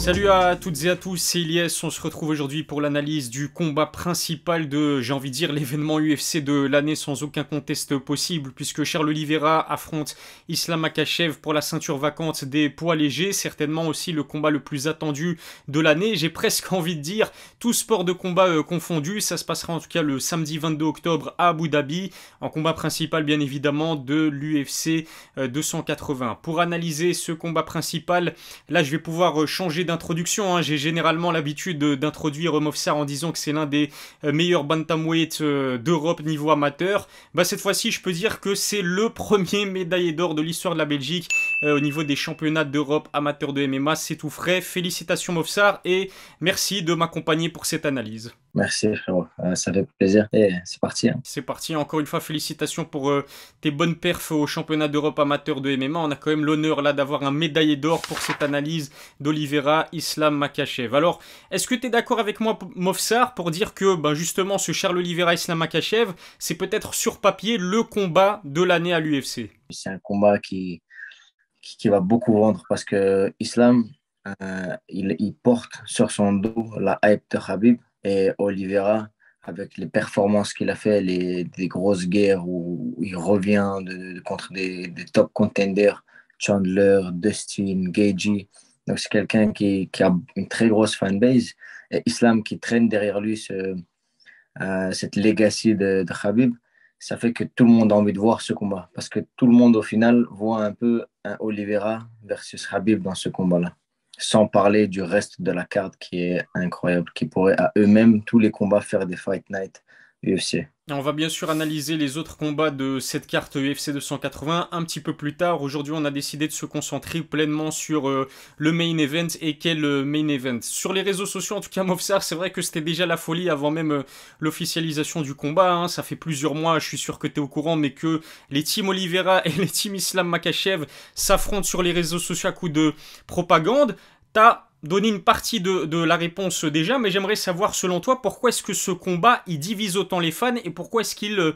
Salut à toutes et à tous, c'est Ilyes. On se retrouve aujourd'hui pour l'analyse du combat principal de, j'ai envie de dire, l'événement UFC de l'année sans aucun conteste possible, puisque Charles Oliveira affronte Islam Makhachev pour la ceinture vacante des poids légers, certainement aussi le combat le plus attendu de l'année. J'ai presque envie de dire, tout sport de combat confondu, ça se passera en tout cas le samedi 22 octobre à Abu Dhabi, en combat principal bien évidemment de l'UFC 280. Pour analyser ce combat principal, là je vais pouvoir changer d'introduction, hein. J'ai généralement l'habitude d'introduire Movsar en disant que c'est l'un des meilleurs bantamweight d'Europe niveau amateur. Bah, cette fois-ci, je peux dire que c'est le premier médaillé d'or de l'histoire de la Belgique au niveau des championnats d'Europe amateurs de MMA. C'est tout frais. Félicitations Movsar et merci de m'accompagner pour cette analyse. Merci frérot, ça fait plaisir et c'est parti, hein. C'est parti, encore une fois, félicitations pour tes bonnes perfs au championnat d'Europe amateur de MMA. On a quand même l'honneur là d'avoir un médaillé d'or pour cette analyse d'Oliveira Islam Makhachev. Alors, est-ce que tu es d'accord avec moi, Movsar, pour dire que justement ce Charles Oliveira Islam Makhachev, c'est peut-être sur papier le combat de l'année à l'UFC? C'est un combat qui va beaucoup vendre parce que Islam, il porte sur son dos la hype de Khabib et Oliveira, avec les performances qu'il a fait, des grosses guerres où il revient contre des top contenders, Chandler, Dustin, Gaethje. Donc c'est quelqu'un qui a une très grosse fanbase et Islam qui traîne derrière lui cette legacy de Khabib. Ça fait que tout le monde a envie de voir ce combat parce que tout le monde au final voit un peu un Oliveira versus Khabib dans ce combat-là. Sans parler du reste de la carte qui est incroyable, qui pourrait à eux-mêmes, tous les combats, faire des Fight Night UFC. On va bien sûr analyser les autres combats de cette carte UFC 280 un petit peu plus tard. Aujourd'hui, on a décidé de se concentrer pleinement sur le main event. Et quel main event? Sur les réseaux sociaux, en tout cas, Movsar, c'est vrai que c'était déjà la folie avant même l'officialisation du combat, hein. Ça fait plusieurs mois, je suis sûr que tu es au courant, mais que les teams Oliveira et les teams Islam Makhachev s'affrontent sur les réseaux sociaux à coup de propagande. T'as donné une partie de la réponse déjà, mais j'aimerais savoir, selon toi, pourquoi est-ce que ce combat, il divise autant les fans et pourquoi est-ce qu'il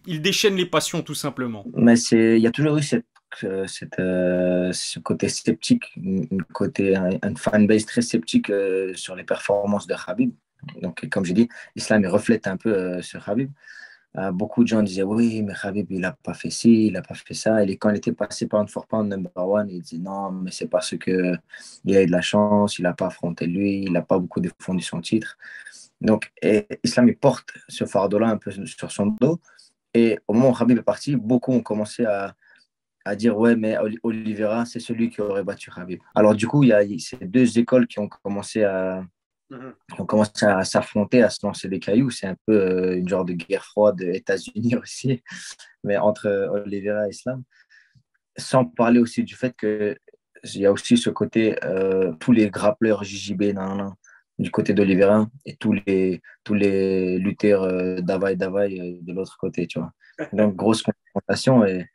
déchaîne les passions, tout simplement? Mais il y a toujours eu ce côté sceptique, une fanbase très sceptique sur les performances de Khabib. Donc, comme j'ai dit, Islam il reflète un peu sur Khabib. Beaucoup de gens disaient oui, mais Khabib, il n'a pas fait ci, il n'a pas fait ça. Et quand il était passé pound for pound number one, il disait non, mais c'est parce que il a eu de la chance, il n'a pas affronté lui, il n'a pas beaucoup défendu son titre. Donc, Islam, il porte ce fardeau-là un peu sur son dos. Et au moment où Khabib est parti, beaucoup ont commencé à dire ouais, mais Oliveira, c'est celui qui aurait battu Khabib. Alors, du coup, il y a ces deux écoles qui ont commencé à s'affronter, à se lancer des cailloux. C'est un peu une genre de guerre froide des États-Unis aussi, mais entre Oliveira et Islam. Sans parler aussi du fait qu'il y a aussi ce côté, tous les grappleurs JJB du côté d'Oliveira et tous les lutteurs Davai Davai de l'autre côté, tu vois. Donc, grosse confrontation et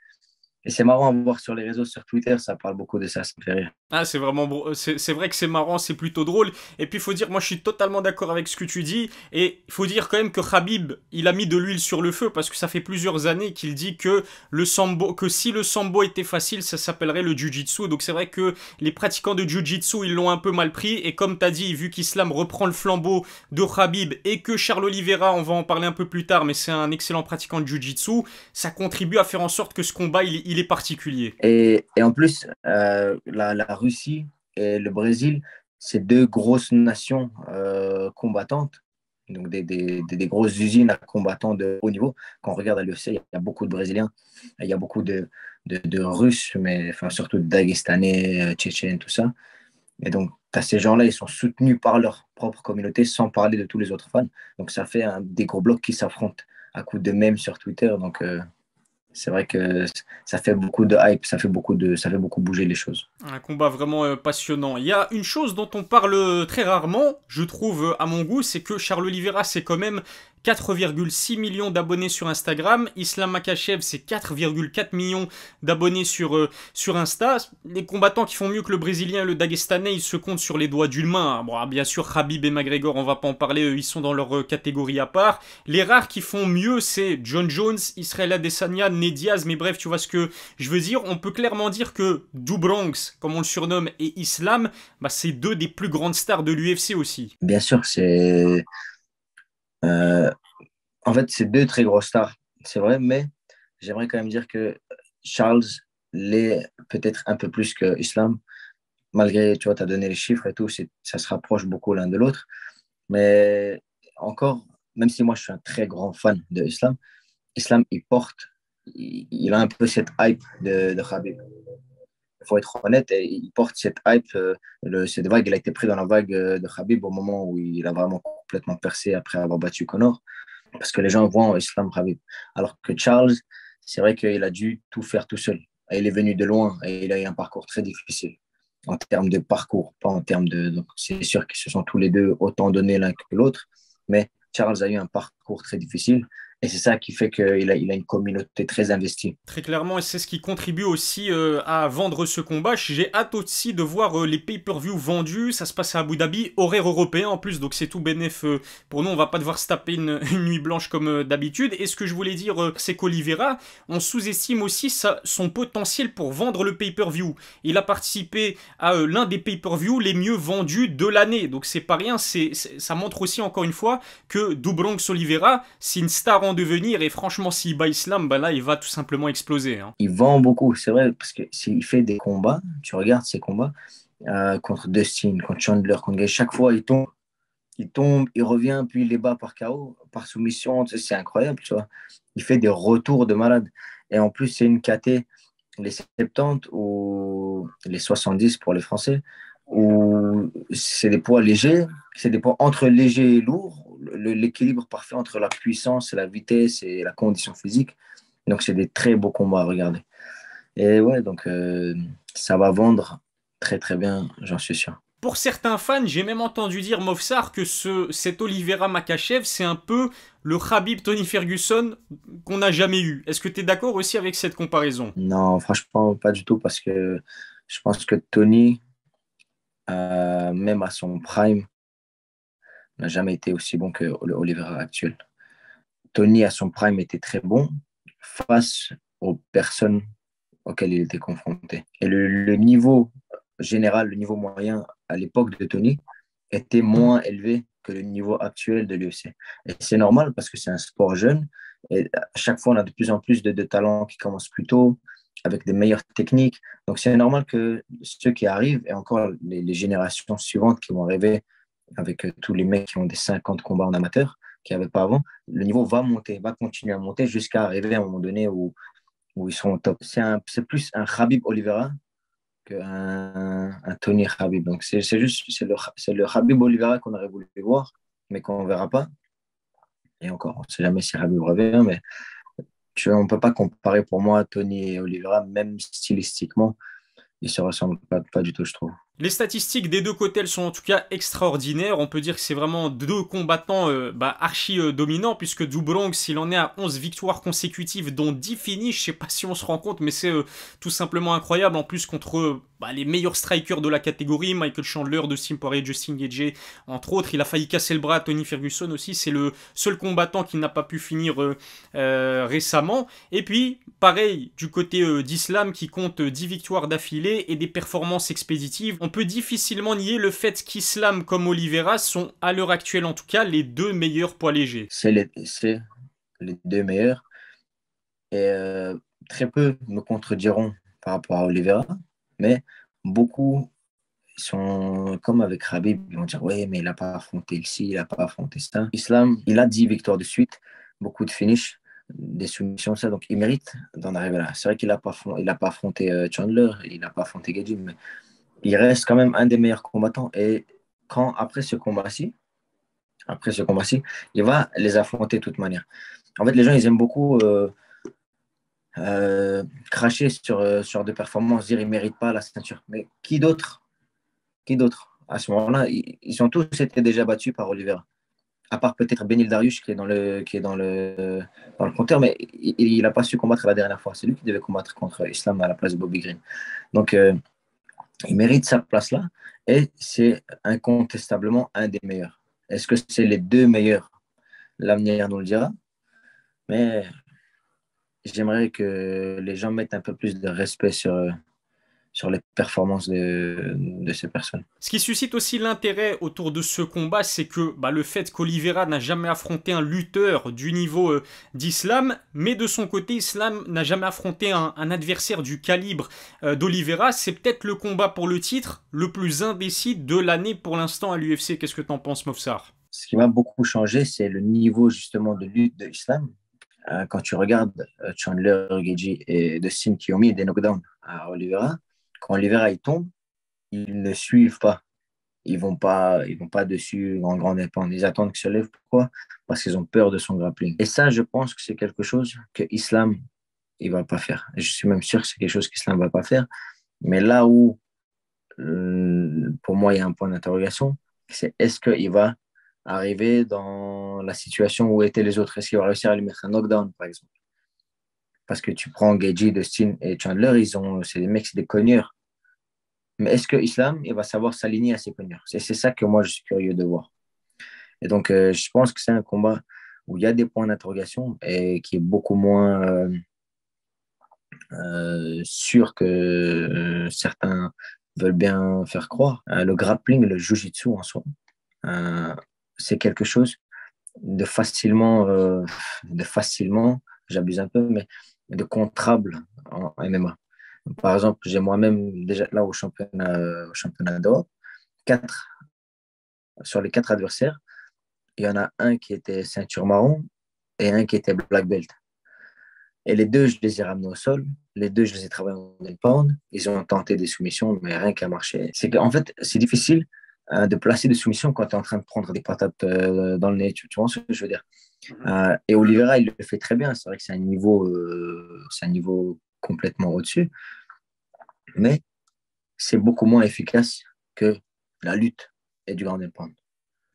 c'est marrant à voir sur les réseaux, sur Twitter, ça parle beaucoup de ça me fait rire. Ah, c'est vraiment c'est vrai que c'est marrant, c'est plutôt drôle. Et puis, il faut dire, moi, je suis totalement d'accord avec ce que tu dis. Et il faut dire quand même que Khabib, il a mis de l'huile sur le feu parce que ça fait plusieurs années qu'il dit que que si le sambo était facile, ça s'appellerait le jiu-jitsu. Donc, c'est vrai que les pratiquants de jiu-jitsu, ils l'ont un peu mal pris. Et comme tu as dit, vu qu'Islam reprend le flambeau de Khabib et que Charles Oliveira, on va en parler un peu plus tard, mais c'est un excellent pratiquant de jiu-jitsu, ça contribue à faire en sorte que ce combat, il est particulier. Et en plus, la Russie et le Brésil, c'est deux grosses nations combattantes, donc des grosses usines à combattants de haut niveau. Quand on regarde à l'UFC, il y a beaucoup de Brésiliens, il y a beaucoup de Russes, mais enfin, surtout de Dagestanais, Tchétchènes, tout ça. Et donc, as ces gens-là, ils sont soutenus par leur propre communauté, sans parler de tous les autres fans. Donc, ça fait des gros blocs qui s'affrontent à coups de mèmes sur Twitter. Donc, c'est vrai que ça fait beaucoup de hype, ça fait beaucoup bouger les choses. Un combat vraiment passionnant. Il y a une chose dont on parle très rarement, je trouve, à mon goût, c'est que Charles Oliveira, c'est quand même 4,6 millions d'abonnés sur Instagram. Islam Makhachev, c'est 4,4 millions d'abonnés sur Insta. Les combattants qui font mieux que le Brésilien et le Dagestanais, ils se comptent sur les doigts d'une main. Bon, bien sûr, Khabib et McGregor, on va pas en parler, eux, ils sont dans leur catégorie à part. Les rares qui font mieux, c'est John Jones, Israel Adesanya, Ned Diaz, mais bref, tu vois ce que je veux dire. On peut clairement dire que Do Bronx, comme on le surnomme, et Islam, bah, c'est deux des plus grandes stars de l'UFC aussi. Bien sûr, euh, en fait, c'est deux très grosses stars, c'est vrai, mais j'aimerais quand même dire que Charles l'est peut-être un peu plus que Islam, malgré, tu vois, tu as donné les chiffres et tout, ça se rapproche beaucoup l'un de l'autre. Mais encore, même si moi je suis un très grand fan de Islam, Islam, il a un peu cette hype de Khabib. Il faut être honnête, et il porte cette hype, cette vague, il a été pris dans la vague de Khabib au moment où il a vraiment complètement percé après avoir battu Conor, parce que les gens voient Islam Khabib. Alors que Charles, c'est vrai qu'il a dû tout faire tout seul. Et il est venu de loin et il a eu un parcours très difficile en termes de parcours, pas en termes de. Donc c'est sûr qu'ils se sont tous les deux autant donnés l'un que l'autre, mais Charles a eu un parcours très difficile et c'est ça qui fait qu'il a une communauté très investie. Très clairement, et c'est ce qui contribue aussi à vendre ce combat. J'ai hâte aussi de voir les pay-per-view vendus. Ça se passe à Abu Dhabi, horaire européen en plus, donc c'est tout bénef pour nous. On va pas devoir se taper une nuit blanche comme d'habitude. Et ce que je voulais dire, c'est qu'Oliveira, on sous-estime aussi son potentiel pour vendre le pay-per-view. Il a participé à l'un des pay-per-view les mieux vendus de l'année, donc c'est pas rien. Ça montre aussi encore une fois que Do Bronx Oliveira, c'est une star en devenir, et franchement, s'il bat Islam, bah là, il va tout simplement exploser. Hein. Il vend beaucoup, c'est vrai, parce que s'il fait des combats, tu regardes ses combats contre Dustin, contre Chandler, contre Gay, chaque fois il revient, puis il les bat par KO, par soumission, tu sais, c'est incroyable, tu vois. Il fait des retours de malade. Et en plus, c'est une KT, les 70 ou les 70 pour les Français, où c'est des poids légers, c'est des poids entre légers et lourds, l'équilibre parfait entre la puissance, la vitesse et la condition physique. Donc, c'est des très beaux combats à regarder. Et ouais, donc ça va vendre très très bien, j'en suis sûr. Pour certains fans, j'ai même entendu dire, Mofsar, que cet Oliveira Makachev, c'est un peu le Khabib Tony Ferguson qu'on n'a jamais eu. Est-ce que tu es d'accord aussi avec cette comparaison? Non, franchement, pas du tout, parce que je pense que Tony, même à son prime, n'a jamais été aussi bon que Oliveira actuel. Tony, à son prime, était très bon face aux personnes auxquelles il était confronté. Et le niveau général, le niveau moyen à l'époque de Tony était moins élevé que le niveau actuel de l'UFC. Et c'est normal parce que c'est un sport jeune et à chaque fois on a de plus en plus de talents qui commencent plus tôt avec des meilleures techniques. Donc c'est normal que ceux qui arrivent et encore les générations suivantes qui vont arriver avec tous les mecs qui ont des 50 combats en amateur qu'il n'y avait pas avant, le niveau va monter, va continuer à monter jusqu'à arriver à un moment donné où ils seront au top. C'est plus un Khabib Oliveira qu'un Tony Khabib. Donc c'est le Khabib Oliveira qu'on aurait voulu voir, mais qu'on ne verra pas. Et encore, on ne sait jamais si Khabib revient, mais on ne peut pas comparer pour moi Tony et Oliveira, même stylistiquement, ils ne se ressemblent pas du tout, je trouve. Les statistiques des deux côtés, elles sont en tout cas extraordinaires. On peut dire que c'est vraiment deux combattants archi dominants, puisque Do Bronx, il en est à 11 victoires consécutives, dont 10 finis. Je sais pas si on se rend compte, mais c'est tout simplement incroyable. En plus, contre les meilleurs strikers de la catégorie, Michael Chandler, Dustin Poirier, Justin Gaethje, entre autres. Il a failli casser le bras à Tony Ferguson aussi. C'est le seul combattant qui n'a pas pu finir récemment. Et puis, pareil, du côté d'Islam, qui compte 10 victoires d'affilée et des performances expéditives. On peut difficilement nier le fait qu'Islam comme Oliveira sont, à l'heure actuelle en tout cas, les deux meilleurs poids légers. C'est les deux meilleurs. Et très peu me contrediront par rapport à Oliveira, mais beaucoup sont comme avec Khabib, ils vont dire ouais, mais il n'a pas affronté ici, il n'a pas affronté ça. Islam, il a 10 victoires de suite, beaucoup de finish, des soumissions, ça, donc il mérite d'en arriver là. C'est vrai qu'il n'a pas affronté Chandler, il n'a pas affronté Gaethje, mais il reste quand même un des meilleurs combattants. Et après ce combat-ci, il va les affronter de toute manière. En fait, les gens, ils aiment beaucoup cracher sur des performances, dire ils ne méritent pas la ceinture. Mais qui d'autre? Qui d'autre? À ce moment-là, ils ont tous été déjà battus par Oliveira. À part peut-être Benil Dariush qui est dans le compteur, mais il n'a pas su combattre la dernière fois. C'est lui qui devait combattre contre Islam à la place de Bobby Green. Donc, il mérite sa place là et c'est incontestablement un des meilleurs. Est-ce que c'est les deux meilleurs? L'avenir nous le dira. Mais j'aimerais que les gens mettent un peu plus de respect sur les performances de ces personnes. Ce qui suscite aussi l'intérêt autour de ce combat, c'est que le fait qu'Oliveira n'a jamais affronté un lutteur du niveau d'Islam, mais de son côté, Islam n'a jamais affronté un adversaire du calibre d'Oliveira. C'est peut-être le combat pour le titre le plus indécis de l'année pour l'instant à l'UFC. Qu'est-ce que t'en penses, Mofsar? Ce qui m'a beaucoup changé, c'est le niveau justement de lutte de Islam. Quand tu regardes Chandler, Geji et Dustin qui ont mis des knockdowns à Oliveira, quand Oliveira il tombe, ils ne suivent pas. Ils vont pas dessus en grand dépend. Ils attendent qu'il se lève. Pourquoi? Parce qu'ils ont peur de son grappling. Et ça, je pense que c'est quelque chose que Islam il va pas faire. Et je suis même sûr que c'est quelque chose qu'Islam va pas faire. Mais là où, pour moi, il y a un point d'interrogation, c'est est-ce qu'il va arriver dans la situation où étaient les autres? Est-ce qu'il va réussir à lui mettre un knockdown, par exemple? Parce que tu prends Geji, Dustin et Chandler, c'est des mecs, c'est des cogneurs. Mais est-ce que Islam, il va savoir s'aligner à ses cogneurs? C'est ça que moi, je suis curieux de voir. Et donc, je pense que c'est un combat où il y a des points d'interrogation et qui est beaucoup moins sûr que certains veulent bien faire croire. Le grappling, le jiu-jitsu en soi, euh, c'est quelque chose de facilement, j'abuse un peu, mais de contrable en MMA. Par exemple, j'ai moi-même déjà là au championnat d'Europe, quatre, sur les quatre adversaires, il y en a un qui était ceinture marron et un qui était black belt. Et les deux, je les ai ramenés au sol. Les deux, je les ai travaillés en pound. Ils ont tenté des soumissions, mais rien qui a marché. C'est qu'en fait, c'est difficile de placer des soumissions quand tu es en train de prendre des patates dans le nez. Tu vois ce que je veux dire? Et Oliveira, il le fait très bien. C'est vrai que c'est un niveau complètement au-dessus. Mais c'est beaucoup moins efficace que la lutte et du ground and pound.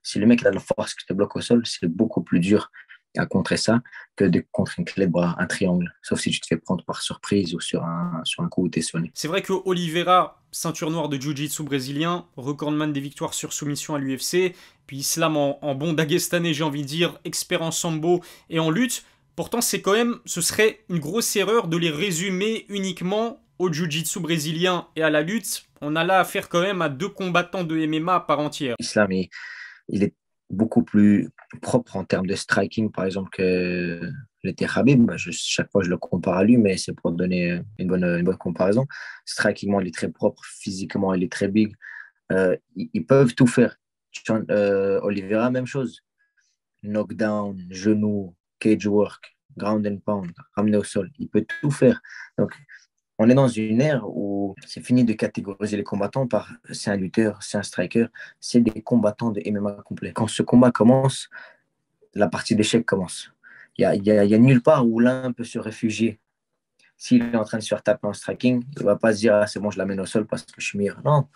Si le mec a la force qui te bloque au sol, c'est beaucoup plus dur à contrer ça que de contrer une clé de bras, un triangle. Sauf si tu te fais prendre par surprise ou sur un coup où tu es sonné. C'est vrai que Oliveira, ceinture noire de Jiu-Jitsu brésilien, recordman des victoires sur soumission à l'UFC, puis Islam en bon dagestanais, j'ai envie de dire, expert en sambo et en lutte. Pourtant, ce serait une grosse erreur de les résumer uniquement au Jiu-Jitsu brésilien et à la lutte. On a là affaire quand même à deux combattants de MMA à part entière. Islam, il est beaucoup plus propre en termes de striking, par exemple, que l'était Khabib. Chaque fois, je le compare à lui, mais c'est pour donner une bonne comparaison. Strikingement, il est très propre. Physiquement, il est très big. Ils peuvent tout faire. Oliveira, même chose. Knockdown, genou, cage work, ground and pound, ramener au sol. Il peut tout faire. Donc, on est dans une ère où c'est fini de catégoriser les combattants par c'est un lutteur, c'est un striker, c'est des combattants de MMA complet. Quand ce combat commence, la partie d'échec commence. Il y a nulle part où l'un peut se réfugier. S'il est en train de se faire taper en striking, il ne va pas se dire ah, c'est bon, je l'amène au sol parce que je suis meilleur. Non,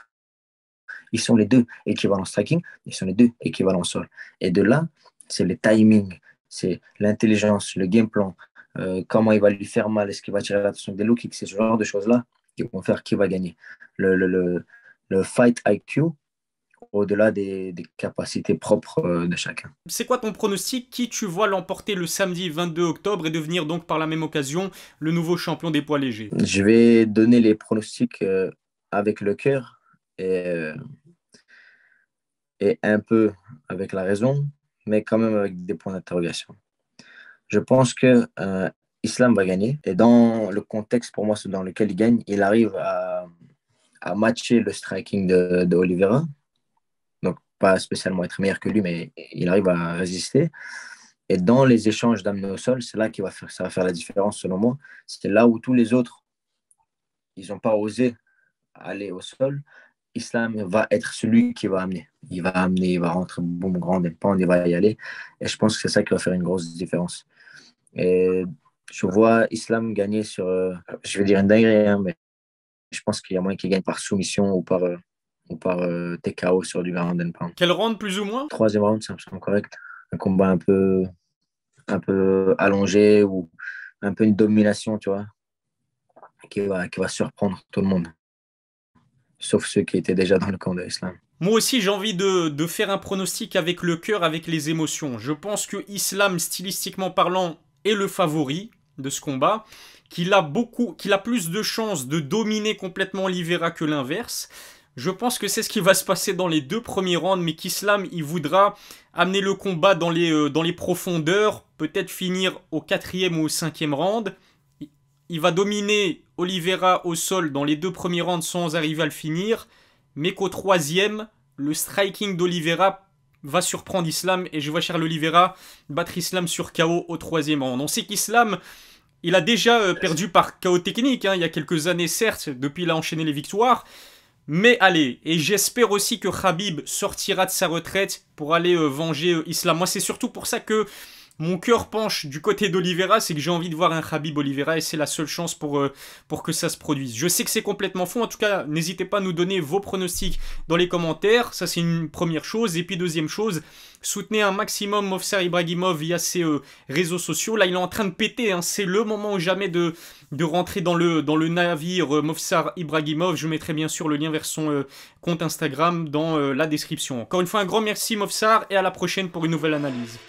ils sont les deux équivalents striking, ils sont les deux équivalents au sol. Et de là, c'est le timing, c'est l'intelligence, le game plan, comment il va lui faire mal, est-ce qu'il va tirer l'attention des low kicks, c'est ce genre de choses-là qui vont faire qui va gagner. Le fight IQ, au-delà des capacités propres de chacun. C'est quoi ton pronostic? Qui tu vois l'emporter le samedi 22 octobre et devenir donc par la même occasion le nouveau champion des poids légers? Je vais donner les pronostics avec le cœur et un peu avec la raison, mais quand même avec des points d'interrogation. Je pense que Islam va gagner. Et dans le contexte, pour moi, dans lequel il gagne, il arrive à matcher le striking de Oliveira. Donc, pas spécialement être meilleur que lui, mais il arrive à résister. Et dans les échanges d'amener au sol, c'est là ça va faire la différence, selon moi. C'est là où tous les autres, ils n'ont pas osé aller au sol. Islam va être celui qui va amener. Il va rentrer, boum, grand dépend, il va y aller. Et je pense que c'est ça qui va faire une grosse différence. Et je vois Islam gagner je vais dire une dinguerie, hein, mais je pense qu'il y a moyen qu'il gagne par soumission ou par TKO sur du ground and pound. Quel round plus ou moins? Troisième round, ça me semble correct. un combat un peu allongé ou un peu une domination, tu vois, qui va surprendre tout le monde, sauf ceux qui étaient déjà dans le camp de l'islam. Moi aussi, j'ai envie de faire un pronostic avec le cœur, avec les émotions. Je pense que Islam, stylistiquement parlant, est le favori de ce combat, qu'il a plus de chances de dominer complètement Oliveira que l'inverse. Je pense que c'est ce qui va se passer dans les 2 premiers rounds, mais qu'Islam, il voudra amener le combat dans les profondeurs, peut-être finir au 4e ou au 5e round. Il va dominer Oliveira au sol dans les 2 premiers rounds sans arriver à le finir, mais qu'au 3e, le striking d'Oliveira va surprendre Islam et je vois Charles Oliveira battre Islam sur KO au 3e round. On sait qu'Islam, il a déjà perdu par KO technique, hein, il y a quelques années certes, depuis il a enchaîné les victoires. Mais allez, et j'espère aussi que Khabib sortira de sa retraite pour aller venger Islam. Moi c'est surtout pour ça que mon cœur penche du côté d'Oliveira, c'est que j'ai envie de voir un Khabib Oliveira et c'est la seule chance pour que ça se produise. Je sais que c'est complètement faux, en tout cas, n'hésitez pas à nous donner vos pronostics dans les commentaires, ça c'est une première chose. Et puis deuxième chose, soutenez un maximum Movsar Ibragimov via ses réseaux sociaux. Là, il est en train de péter, hein. C'est le moment ou jamais de rentrer dans le navire Movsar Ibragimov. Je mettrai bien sûr le lien vers son compte Instagram dans la description. Encore une fois, un grand merci Movsar et à la prochaine pour une nouvelle analyse.